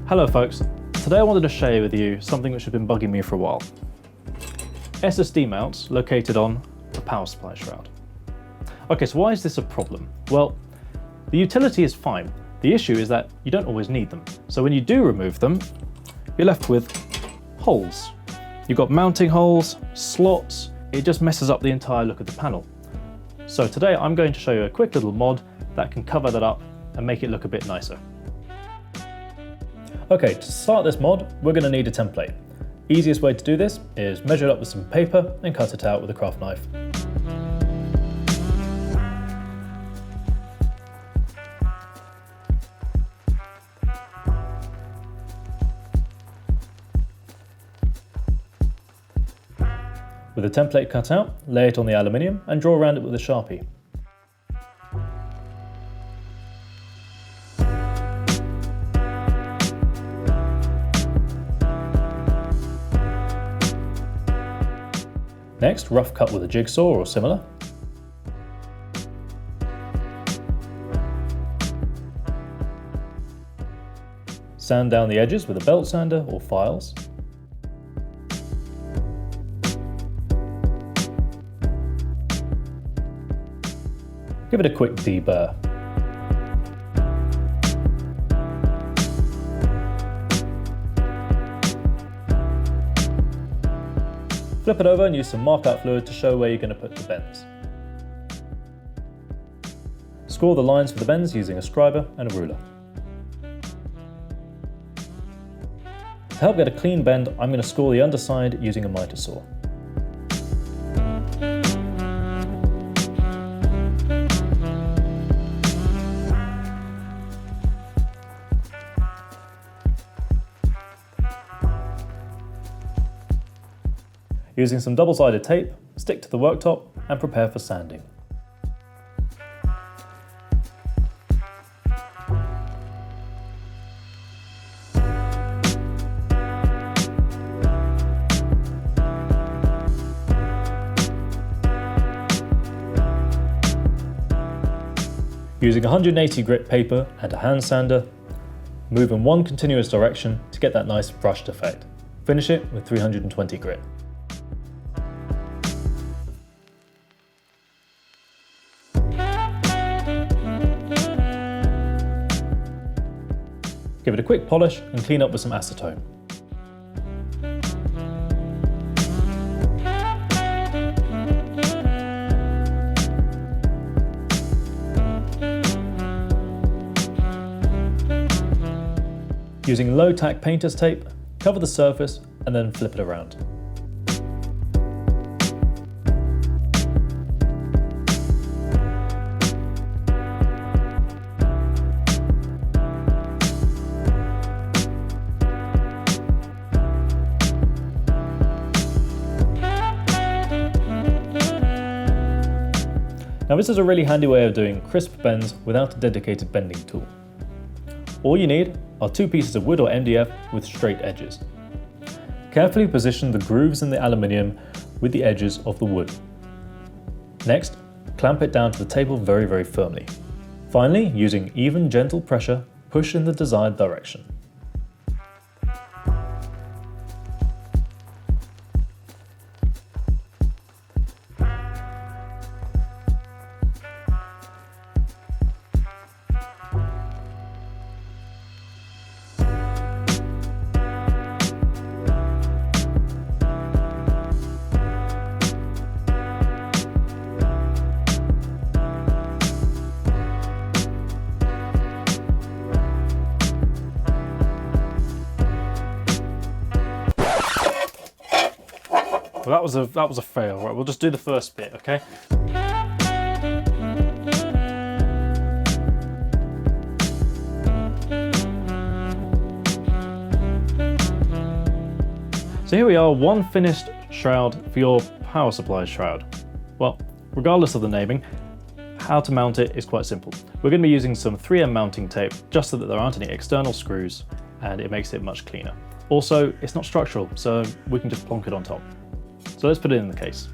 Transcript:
Hello folks, today I wanted to share with you something which has been bugging me for a while. SSD mounts located on the power supply shroud. Okay, so why is this a problem? Well, the utility is fine. The issue is that you don't always need them. So when you do remove them, you're left with holes. You've got mounting holes, slots, it just messes up the entire look of the panel. So today I'm going to show you a quick little mod that can cover that up and make it look a bit nicer. Okay, to start this mod, we're going to need a template. Easiest way to do this is measure it up with some paper and cut it out with a craft knife. With the template cut out, lay it on the aluminium and draw around it with a Sharpie. Next, rough cut with a jigsaw or similar. Sand down the edges with a belt sander or files. Give it a quick deburr. Flip it over and use some mark-out fluid to show where you're going to put the bends. Score the lines for the bends using a scriber and a ruler. To help get a clean bend, I'm going to score the underside using a miter saw. Using some double-sided tape, stick to the worktop and prepare for sanding. Using 180 grit paper and a hand sander, move in one continuous direction to get that nice brushed effect. Finish it with 320 grit. Give it a quick polish and clean up with some acetone. Using low-tack painter's tape, cover the surface and then flip it around. Now this is a really handy way of doing crisp bends without a dedicated bending tool. All you need are two pieces of wood or MDF with straight edges. Carefully position the grooves in the aluminium with the edges of the wood. Next, clamp it down to the table very, very firmly. Finally, using even, gentle pressure, push in the desired direction. Well, that was a fail. Right, we'll just do the first bit, okay? So here we are, one finished shroud for your power supply shroud. Well, regardless of the naming, how to mount it is quite simple. We're going to be using some 3M mounting tape just so that there aren't any external screws and it makes it much cleaner. Also, it's not structural, so we can just plonk it on top. So let's put it in the case.